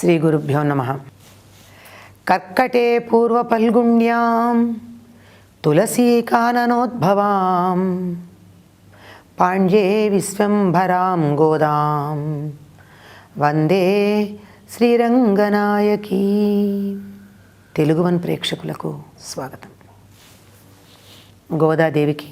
శ్రీగురుభ్యో నమః. కర్కటే పూర్వపల్గుణ్యాం తులసీకాననోద్భవాం పాండ్యే విశ్వంభరాం గోదాం వందే శ్రీరంగనాయకీ. తెలుగువన్ ప్రేక్షకులకు స్వాగతం. గోదాదేవికి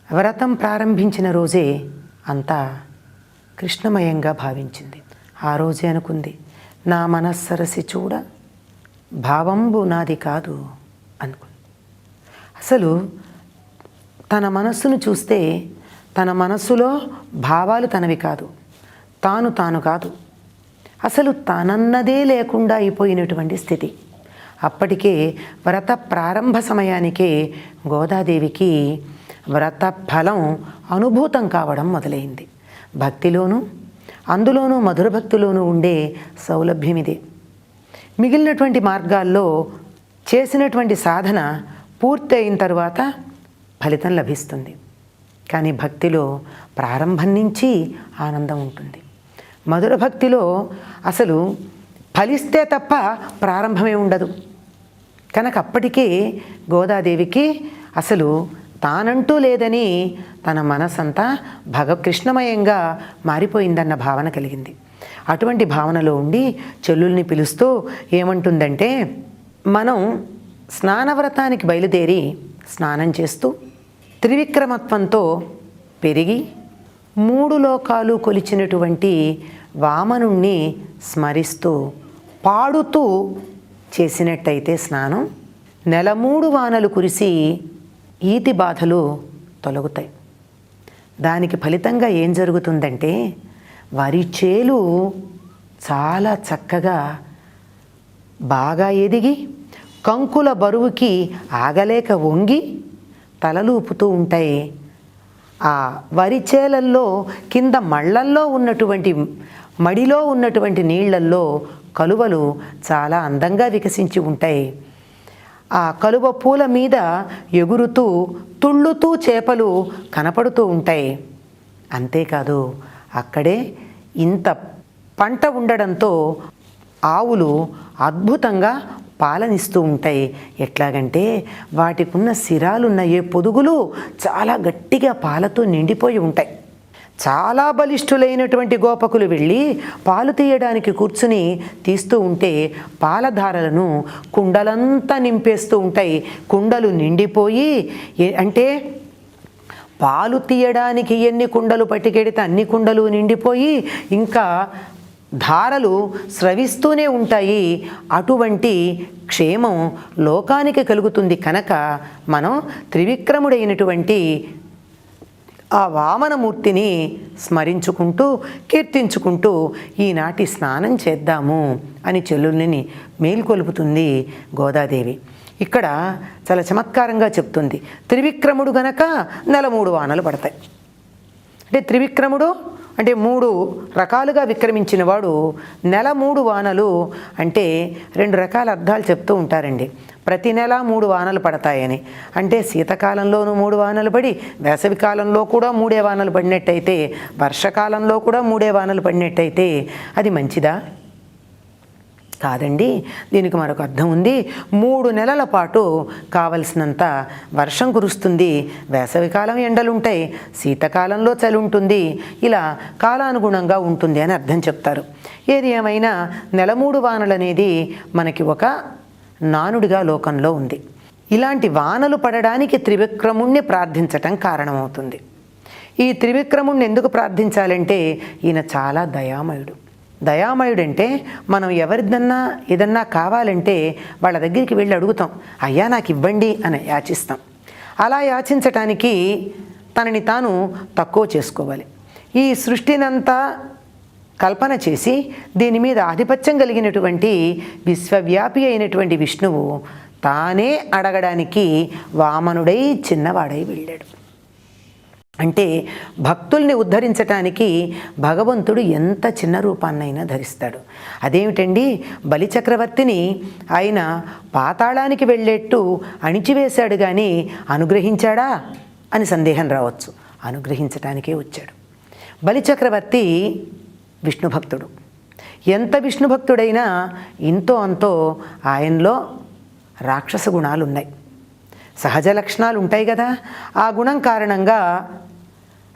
వ్రతం ప్రారంభించిన రోజే అంతా కృష్ణమయంగా భావించింది. ఆ రోజే అనుకుంది, నా మనస్సరసి చూడ భావంబు నాది కాదు అనుకుంది. అసలు తన మనస్సును చూస్తే తన మనస్సులో భావాలు తనవి కాదు, తాను కాదు, అసలు తనన్నదే లేకుండా అయిపోయినటువంటి స్థితి. అప్పటికే వ్రత ప్రారంభ సమయానికే గోదాదేవికి వ్రత ఫలం అనుభూతం కావడం మొదలైంది. భక్తిలోనూ అందులోనూ మధుర భక్తిలోనూ ఉండే సౌలభ్యం ఇదే. మిగిలినటువంటి మార్గాల్లో చేసినటువంటి సాధన పూర్తి అయిన తర్వాత ఫలితం లభిస్తుంది. కానీ భక్తిలో ప్రారంభం నుంచి ఆనందం ఉంటుంది. మధుర భక్తిలో అసలు ఫలిస్తే తప్ప ప్రారంభమే ఉండదు. కనుక అప్పటికే గోదాదేవికి అసలు తానంటూ లేదని తన మనసంతా కృష్ణమయంగా మారిపోయిందన్న భావన కలిగింది. అటువంటి భావనలో ఉండి చెల్లుల్ని పిలుస్తూ ఏమంటుందంటే, మనం స్నానవ్రతానికి బయలుదేరి స్నానం చేస్తూ త్రివిక్రమత్వంతో పెరిగి 3 లోకాలు కొలిచినటువంటి వామనుణ్ణి స్మరిస్తూ పాడుతూ చేసినట్టయితే స్నానం 3 వానలు కురిసి ఈతి బాధలు తొలగుతాయి. దానికి ఫలితంగా ఏం జరుగుతుందంటే, వరి చేలు చాలా చక్కగా బాగా ఎదిగి కంకుల బరువుకి ఆగలేక వంగి తలలూపుతూ ఉంటాయి. ఆ వరి చేలల్లో కింద మళ్ళల్లో ఉన్నటువంటి మడిలో ఉన్నటువంటి నీళ్లల్లో కలువలు చాలా అందంగా వికసించి ఉంటాయి. ఆ కలువ పూల మీద ఎగురుతూ తుళ్ళుతూ చేపలు కనపడుతూ ఉంటాయి. అంతేకాదు, అక్కడే ఇంత పంట ఉండడంతో ఆవులు అద్భుతంగా పాలనిస్తూ ఉంటాయి. ఎట్లాగంటే వాటికున్న సిరాలున్న పొదుగులు చాలా గట్టిగా పాలతో నిండిపోయి ఉంటాయి. చాలా బలిష్ఠులైనటువంటి గోపకులు వెళ్ళి పాలు తీయడానికి కూర్చుని తీస్తూ ఉంటే పాలధారలను కుండలంతా నింపేస్తూ ఉంటాయి. కుండలు నిండిపోయి, అంటే పాలు తీయడానికి ఎన్ని కుండలు పట్టుకెడితే అన్ని కుండలు నిండిపోయి ఇంకా ధారలు స్రవిస్తూనే ఉంటాయి. అటువంటి క్షేమం లోకానికి కలుగుతుంది. కనుక మనం త్రివిక్రముడైనటువంటి ఆ వామనమూర్తిని స్మరించుకుంటూ కీర్తించుకుంటూ ఈనాటి స్నానం చేద్దాము అని చెల్లుల్ని మేల్కొలుపుతుంది గోదాదేవి. ఇక్కడ చాలా చమత్కారంగా చెప్తుంది, త్రివిక్రముడు గనక 3 వానలు పడతాయి. అంటే త్రివిక్రముడు అంటే 3 రకాలుగా విక్రమించిన వాడు 3 వానలు అంటే 2 రకాల అర్థాలు చెప్తూ ఉంటారండి. ప్రతి నెల 3 వానలు పడతాయని, అంటే శీతకాలంలోనూ 3 వానలు పడి వేసవి కాలంలో కూడా 3 వానలు పడినట్టయితే, వర్షకాలంలో కూడా 3 వానలు పడినట్టయితే అది మంచిదా? కాదండి. దీనికి మరొక అర్థం ఉంది. 3 నెలల పాటు కావలసినంత వర్షం కురుస్తుంది. వేసవికాలం ఎండలుంటాయి, శీతకాలంలో చలి ఉంటుంది, ఇలా కాలానుగుణంగా ఉంటుంది అని అర్థం చెప్తారు. ఏది ఏమైనా 3 వానలు అనేది మనకి ఒక నానుడిగా లోకంలో ఉంది. ఇలాంటి వానలు పడడానికి త్రివిక్రముణ్ణి ప్రార్థించటం కారణమవుతుంది. ఈ త్రివిక్రముణ్ణి ఎందుకు ప్రార్థించాలంటే ఈయన చాలా దయామయుడంటే మనం ఎవరిదన్నా ఏదన్నా కావాలంటే వాళ్ళ దగ్గరికి వెళ్ళి అడుగుతాం, అయ్యా నాకు ఇవ్వండి అని యాచిస్తాం. అలా యాచించటానికి తనని తాను తక్కువ చేసుకోవాలి. ఈ సృష్టినంతా కల్పన చేసి దీని మీద ఆధిపత్యం కలిగినటువంటి విశ్వవ్యాపి అయినటువంటి విష్ణువు తానే అడగడానికి వామనుడై చిన్నవాడై వెళ్ళాడు. అంటే భక్తుల్ని ఉద్ధరించటానికి భగవంతుడు ఎంత చిన్న రూపాన్నైనా ధరిస్తాడు. అదేమిటండి, బలిచక్రవర్తిని ఆయన పాతాళానికి వెళ్ళేట్టు అణిచివేశాడు కానీ అనుగ్రహించాడా అని సందేహం రావచ్చు. అనుగ్రహించటానికే వచ్చాడు. బలిచక్రవర్తి విష్ణు భక్తుడు. ఎంత విష్ణు భక్తుడైనా ఇంతో అంతో ఆయనలో రాక్షస గుణాలు ఉన్నాయి, సహజ లక్షణాలు ఉంటాయి కదా. ఆ గుణం కారణంగా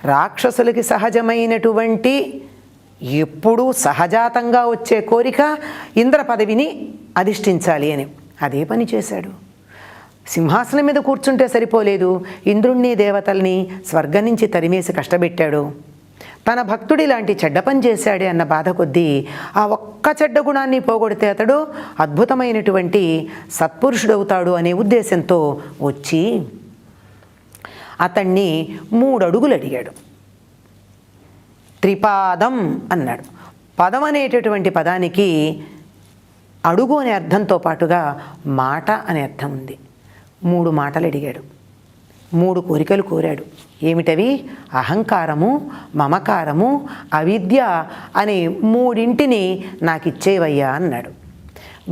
రాక్షసులకి సహజమైనటువంటి ఎప్పుడూ సహజాతంగా వచ్చే కోరిక ఇంద్ర పదవిని అధిష్ఠించాలి అని అదే పని చేశాడు. సింహాసనం మీద కూర్చుంటే సరిపోలేదు, ఇంద్రుణ్ణి దేవతల్ని స్వర్గం నుంచి తరిమేసి కష్టపెట్టాడు. తన భక్తుడి లాంటి చెడ్డ పని చేశాడే అన్న బాధ కొద్దీ ఆ ఒక్క చెడ్డ గుణాన్ని పోగొడితే అతడు అద్భుతమైనటువంటి సత్పురుషుడవుతాడు అనే ఉద్దేశంతో వచ్చి అతన్ని 3 అడుగులు అడిగాడు. త్రిపాదం అన్నాడు. పదం అనేటటువంటి పదానికి అడుగు అనే అర్థంతో పాటుగా మాట అనే అర్థం ఉంది. 3 మాటలు అడిగాడు, 3 కోరికలు కోరాడు. ఏమిటవి? అహంకారము, మమకారము, అవిద్య అనే 3 నాకు ఇచ్చేవయ్యా అన్నాడు.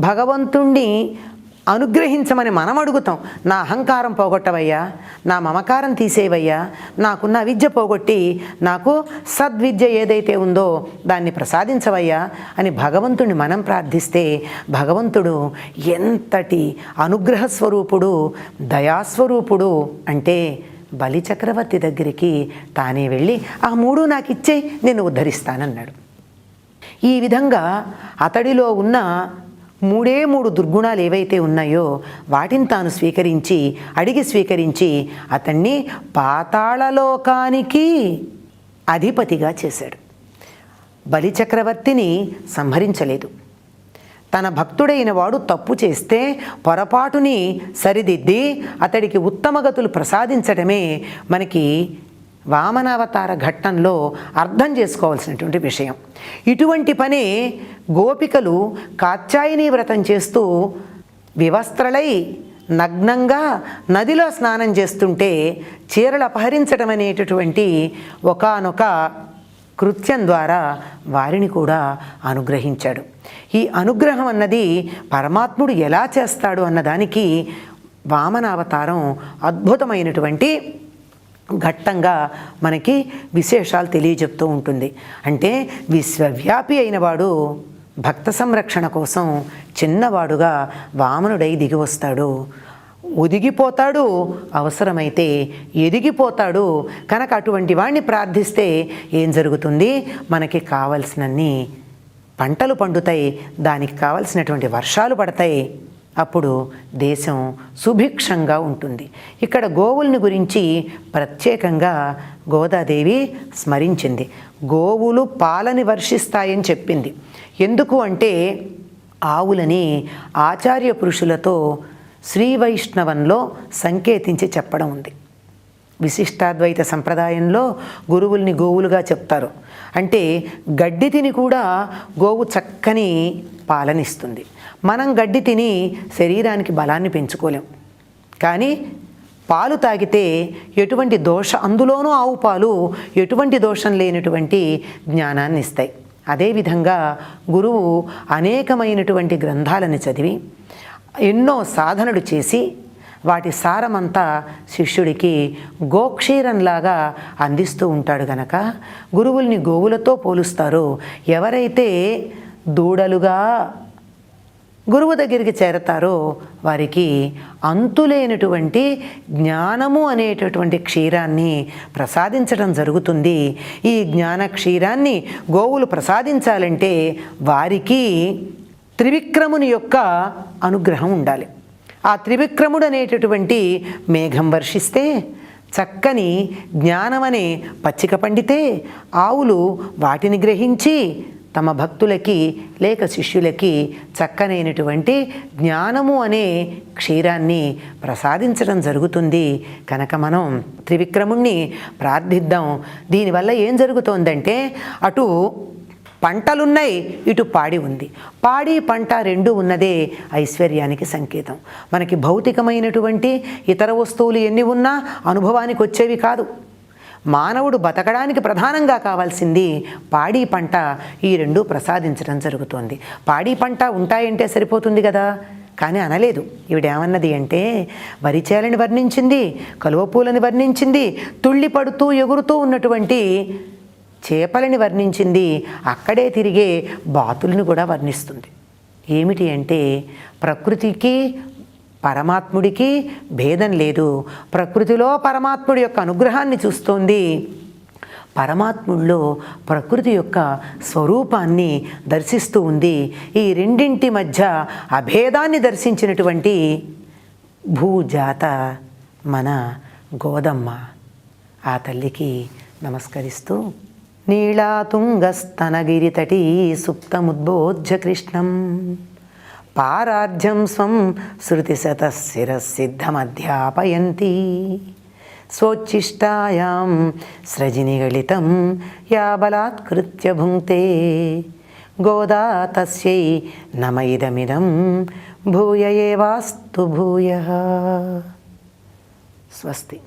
భగవంతుణ్ణి అనుగ్రహించమని మనం అడుగుతాం. నా అహంకారం పోగొట్టవయ్యా, నా మమకారం తీసేవయ్యా, నాకున్న అవిద్య పోగొట్టి నాకు సద్విద్య ఏదైతే ఉందో దాన్ని ప్రసాదించవయ్యా అని భగవంతుణ్ణి మనం ప్రార్థిస్తే భగవంతుడు ఎంతటి అనుగ్రహ స్వరూపుడు, దయాస్వరూపుడు అంటే బలిచక్రవర్తి దగ్గరికి తానే వెళ్ళి ఆ 3 నాకు ఇచ్చేయి, నేను ఉద్ధరిస్తానన్నాడు. ఈ విధంగా అతడిలో ఉన్న 3 దుర్గుణాలు ఏవైతే ఉన్నాయో వాటిని తాను అడిగి స్వీకరించి అతన్ని పాతాళలోకానికి అధిపతిగా చేశాడు. బలిచక్రవర్తిని సంహరించలేదు. తన భక్తుడైన వాడు తప్పు చేస్తే పొరపాటుని సరిదిద్ది అతడికి ఉత్తమగతులు ప్రసాదించడమే మనకి వామనావతార ఘట్టంలో అర్థం చేసుకోవాల్సినటువంటి విషయం. ఇటువంటి పనే గోపికలు కాత్యాయని వ్రతం చేస్తూ వివస్త్రలై నగ్నంగా నదిలో స్నానం చేస్తుంటే చీరలు అపహరించడం అనేటటువంటి ఒకానొక కృత్యం ద్వారా వారిని కూడా అనుగ్రహించాడు. ఈ అనుగ్రహం అన్నది పరమాత్ముడు ఎలా చేస్తాడు అన్నదానికి వామనావతారం అద్భుతమైనటువంటి ఘట్టంగా మనకి విశేషాలు తెలియజెప్తూ ఉంటుంది. అంటే విశ్వవ్యాపి అయినవాడు భక్త సంరక్షణ కోసం చిన్నవాడుగా వామనుడై దిగి వస్తాడు. ఒదిగిపోతాడు, అవసరమైతే ఎదిగిపోతాడు. కనుక అటువంటి వాడిని ప్రార్థిస్తే ఏం జరుగుతుంది? మనకి కావలసినన్ని పంటలు పండుతాయి, దానికి కావలసినటువంటి వర్షాలు పడతాయి. అప్పుడు దేశం సుభిక్షంగా ఉంటుంది. ఇక్కడ గోవుల్ని గురించి ప్రత్యేకంగా గోదాదేవి స్మరించింది. గోవులు పాలని వర్షిస్తాయని చెప్పింది. ఎందుకు అంటే ఆవులని ఆచార్య పురుషులతో శ్రీ వైష్ణవంలో సంకేతించి చెప్పడం ఉంది. విశిష్టాద్వైత సంప్రదాయంలో గురువుల్ని గోవులుగా చెప్తారు. అంటే గడ్డి తిని కూడా గోవు చక్కని పాలనిస్తుంది. మనం గడ్డి తిని శరీరానికి బలాన్ని పెంచుకోలేం, కానీ పాలు తాగితే ఎటువంటి అందులోనూ ఆవు పాలు ఎటువంటి దోషం లేనటువంటి జ్ఞానాన్ని ఇస్తాయి. అదేవిధంగా గురువు అనేకమైనటువంటి గ్రంథాలను చదివి ఎన్నో సాధనలు చేసి వాటి సారమంతా శిష్యుడికి గోక్షీరంలాగా అందిస్తూ ఉంటాడు. గనక గురువుల్ని గోవులతో పోలుస్తారు. ఎవరైతే దూడలుగా గురువు దగ్గరికి చేరతారో వారికి అంతులేనటువంటి జ్ఞానము అనేటటువంటి క్షీరాన్ని ప్రసాదించడం జరుగుతుంది. ఈ జ్ఞాన క్షీరాన్ని గోవులు ప్రసాదించాలంటే వారికి త్రివిక్రముని యొక్క అనుగ్రహం ఉండాలి. ఆ త్రివిక్రముడు అనేటటువంటి మేఘం వర్షిస్తే, చక్కని జ్ఞానమనే పచ్చిక పండితే ఆవులు వాటిని గ్రహించి తమ భక్తులకి లేక శిష్యులకి చక్కనైనటువంటి జ్ఞానము అనే క్షీరాన్ని ప్రసాదించడం జరుగుతుంది. కనుక మనం త్రివిక్రముణ్ణి ప్రార్థిద్దాం. దీనివల్ల ఏం జరుగుతోందంటే అటు పంటలున్నాయి, ఇటు పాడి ఉంది. పాడి పంట రెండు ఉన్నదే ఐశ్వర్యానికి సంకేతం. మనకి భౌతికమైనటువంటి ఇతర వస్తువులు ఎన్ని ఉన్నా అనుభవానికి వచ్చేవి కాదు. మానవుడు బతకడానికి ప్రధానంగా కావాల్సింది పాడి పంట. ఈ రెండు ప్రసాదించడం జరుగుతోంది. పాడి పంట ఉంటాయంటే సరిపోతుంది కదా, కానీ అనలేదు. ఈవిడేమన్నది అంటే వరిచేలని వర్ణించింది, కలువ పూలని వర్ణించింది, తుళ్ళి పడుతూ ఎగురుతూ ఉన్నటువంటి చేపలని వర్ణించింది, అక్కడే తిరిగే బాతులను కూడా వర్ణిస్తుంది. ఏమిటి అంటే ప్రకృతికి పరమాత్ముడికి భేదం లేదు. ప్రకృతిలో పరమాత్ముడి యొక్క అనుగ్రహాన్ని చూస్తోంది, పరమాత్ముడిలో ప్రకృతి యొక్క స్వరూపాన్ని దర్శిస్తూ ఉంది. ఈ రెండింటి మధ్య అభేదాన్ని దర్శించినటువంటి భూజాత మన గోదమ్మ. ఆ తల్లికి నమస్కరిస్తూ నీళాతుంగస్తనగిరితటీ సుప్తముద్బోధ్య కృష్ణం పారార్ధ్యం స్వం శృతిశతశిరసిద్ధమధ్యాపయంతి స్వోచ్ఛిష్టాయాం స్రజినిగళితం యా బలాత్కృత్య భుంక్తే గోదా తస్యై నమ ఇదమిదం భూయ ఏవాస్తు భూయః. స్వస్తి.